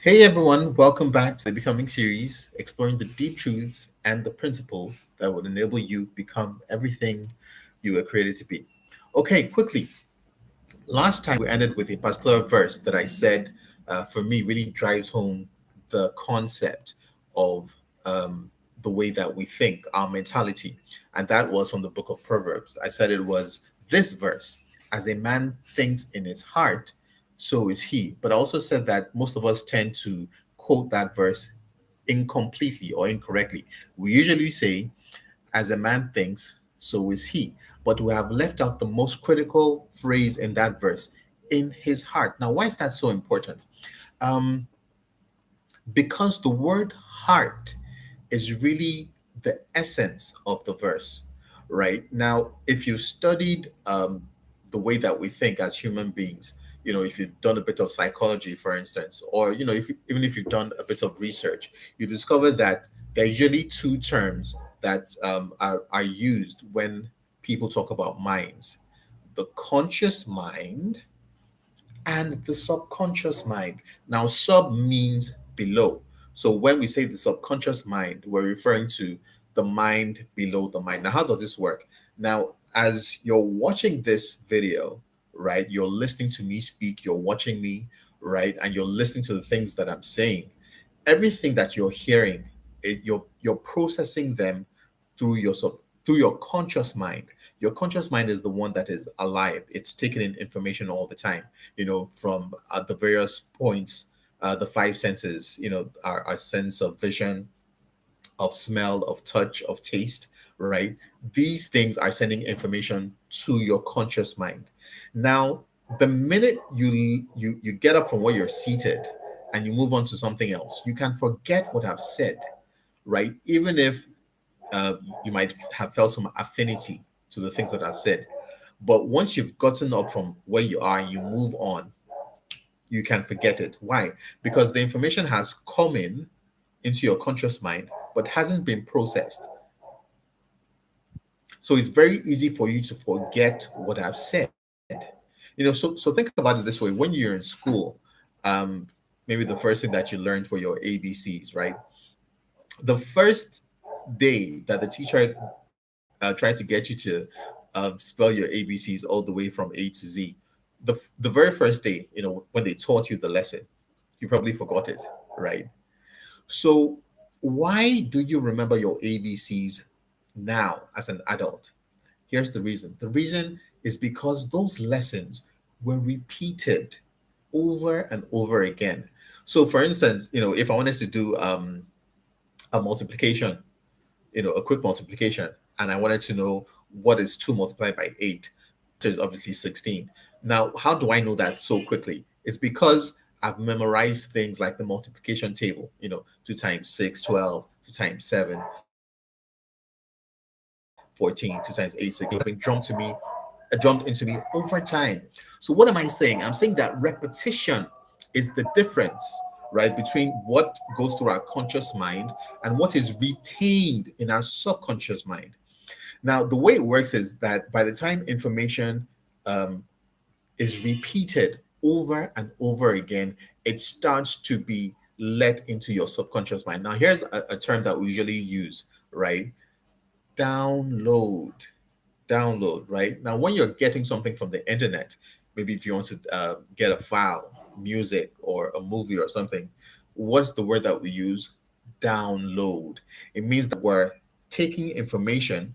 Hey everyone, welcome back to the Becoming series, exploring the deep truths and the principles that would enable you become everything you were created to be. Okay, quickly, last time we ended with a particular verse that I said for me really drives home the concept of the way that we think, our mentality. And that was from the book of Proverbs. I said it was this verse: as a man thinks in his heart, so is he. But I also said that most of us tend to quote that verse incompletely or incorrectly. We usually say, as a man thinks, so is he. But we have left out the most critical phrase in that verse: in his heart. Now, why is that so important? Um, because the word heart is really the essence of the verse, right? Now, if you've studied the way that we think as human beings, if you've done a bit of psychology, for instance, or even if you've done a bit of research, you discover that there are usually two terms that are used when people talk about minds: the conscious mind and the subconscious mind. Now, sub means below. So when we say the subconscious mind, we're referring to the mind below the mind. Now, how does this work? Now, as you're watching this video, right, you're listening to me speak, you're watching me, right, and you're listening to the things that I'm saying. Everything that you're hearing, you're processing them through through your conscious mind. Your conscious mind is the one that is alive. It's taking in information all the time, from the various points, the five senses, our sense of vision, of smell, of touch, of taste, right? These things are sending information to your conscious mind. Now, the minute you get up from where you're seated and you move on to something else, you can forget what I've said, right? Even if uh, you might have felt some affinity to the things that I've said. But once you've gotten up from where you are and you move on, you can forget it. Why? Because the information has come in into your conscious mind but hasn't been processed. So it's very easy for you to forget what I've said. So think about it this way: when you're in school, um, maybe the first thing that you learned were your ABCs, right? The first day that the teacher tried to get you to spell your ABCs all the way from A to Z, the very first day, when they taught you the lesson, you probably forgot it, right? So why do you remember your ABCs now as an adult? Here's the reason. The reason is because those lessons were repeated over and over again. So, for instance, if I wanted to do a multiplication, a quick multiplication, and I wanted to know what is 2 multiplied by 8, is obviously 16. Now, how do I know that so quickly? It's because I've memorized things like the multiplication table, 2 times 6, 12, 2 times 7, 14, 2 times 8, 16. It's been drummed into me over time. So what am I saying? I'm saying that repetition is the difference, right, between what goes through our conscious mind and what is retained in our subconscious mind. Now, the way it works is that by the time information um, is repeated over and over again, it starts to be let into your subconscious mind. Now, here's a term that we usually use, right? Download. Download, right? Now, when you're getting something from the internet, maybe if you want to get a file, music, or a movie or something, what's the word that we use? Download. It means that we're taking information.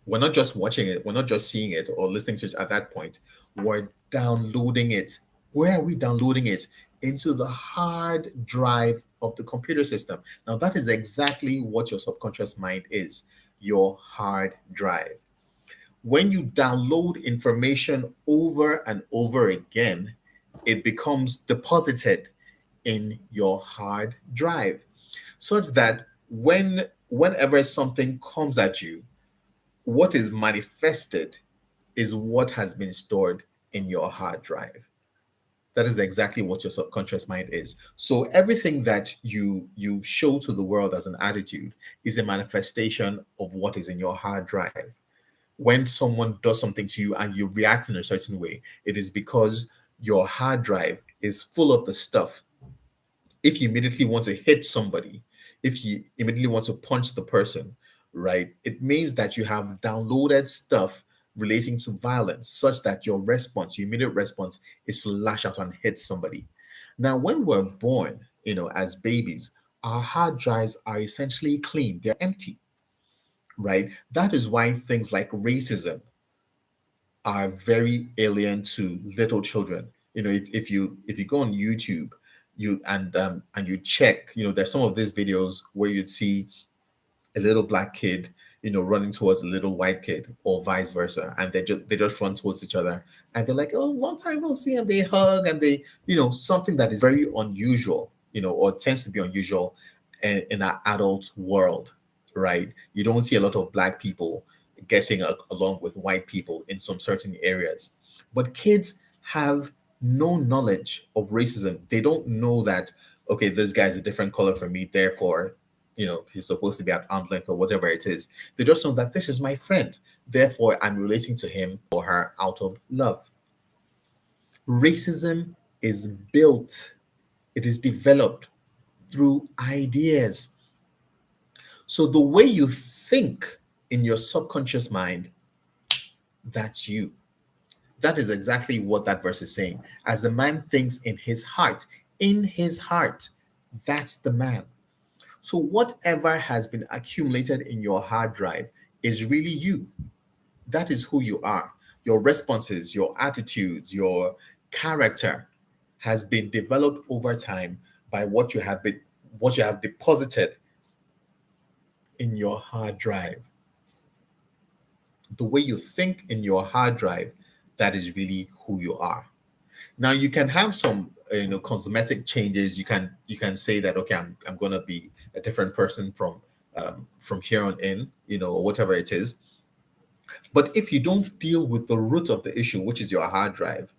We're not just watching it, we're not just seeing it or listening to it at that point. We're downloading it. Where are we downloading it? Into the hard drive of the computer system. Now, that is exactly what your subconscious mind is: your hard drive. When you download information over and over again, it becomes deposited in your hard drive, such that whenever something comes at you, what is manifested is what has been stored in your hard drive. That is exactly what your subconscious mind is. So everything that you show to the world as an attitude is a manifestation of what is in your hard drive. When someone does something to you and you react in a certain way, it is because your hard drive is full of the stuff If you immediately want to hit somebody, if you immediately want to punch the person, right, it means that you have downloaded stuff relating to violence such that your response, your immediate response, is to lash out and hit somebody. Now, when we're born, as babies, our hard drives are essentially clean, they're empty, right? That is why things like racism are very alien to little children. If you go on YouTube, and you check, there's some of these videos where you'd see a little black kid, running towards a little white kid, or vice versa, and they just run towards each other, and they're like, "Oh, long time no see," and they hug, and they, something that is very unusual, or tends to be unusual in our adult world, right? You don't see a lot of black people getting along with white people in some certain areas, but kids have no knowledge of racism. They don't know that, okay, this guy's a different color from me, therefore he's supposed to be at arm's length or whatever it is. They just know that this is my friend, therefore I'm relating to him or her out of love. Racism is built, it is developed through ideas. So the way you think in your subconscious mind, that's you. That is exactly what that verse is saying. As a man thinks in his heart, that's the man. So whatever has been accumulated in your hard drive is really you. That is who you are. Your responses, your attitudes, your character has been developed over time by what you have deposited in your hard drive. The way you think in your hard drive, that is really who you are. Now you can have some cosmetic changes. You can say that, okay, I'm going to be a different person from here on in, or whatever it is. But if you don't deal with the root of the issue, which is your hard drive,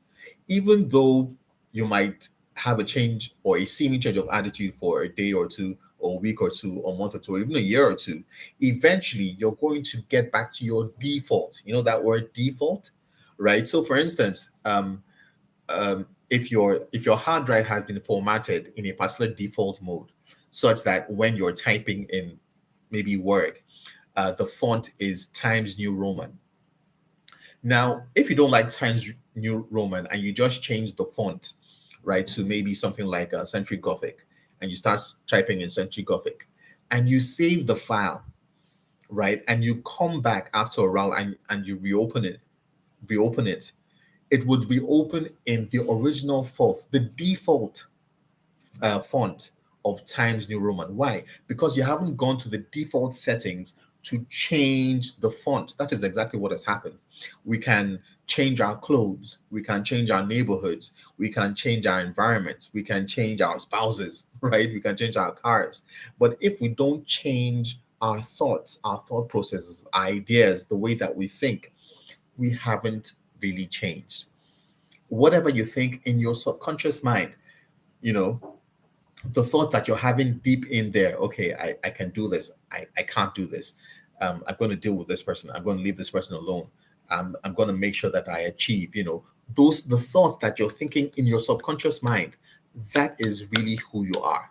even though you might have a change or a seeming change of attitude for a day or two, or a week or two, or a month or two, or even a year or two, eventually you're going to get back to your default. You know that word default, right? So for instance, if your hard drive has been formatted in a particular default mode, such that when you're typing in maybe Word, the font is Times New Roman. Now, if you don't like Times New Roman and you just change the font, right, to maybe something like Century Gothic, and you start typing in Century Gothic, and you save the file, right, and you come back after a while and you reopen it, it would reopen in the original font, the default font of Times New Roman. Why? Because you haven't gone to the default settings to change the font. That is exactly what has happened. We can change our clothes, we can change our neighborhoods, we can change our environments, we can change our spouses, right? We can change our cars. But if we don't change our thoughts, our thought processes, ideas, the way that we think, we haven't really changed. Whatever you think in your subconscious mind, you know, the thought that you're having deep in there, okay, I can do this, I can't do this. I'm going to deal with this person. I'm going to leave this person alone. I'm going to make sure that I achieve, the thoughts that you're thinking in your subconscious mind, that is really who you are,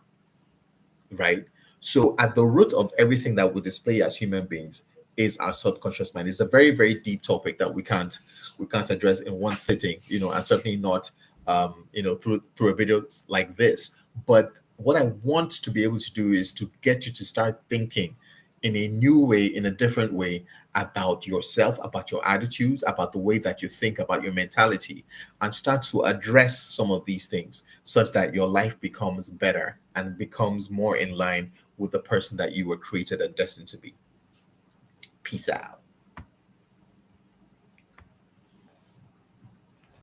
right? So at the root of everything that we display as human beings is our subconscious mind. It's a very, very deep topic that we can't address in one sitting, and certainly not through a video like this. But what I want to be able to do is to get you to start thinking in a new way, in a different way, about yourself, about your attitudes, about the way that you think, about your mentality, and start to address some of these things such that your life becomes better and becomes more in line with the person that you were created and destined to be. Peace out.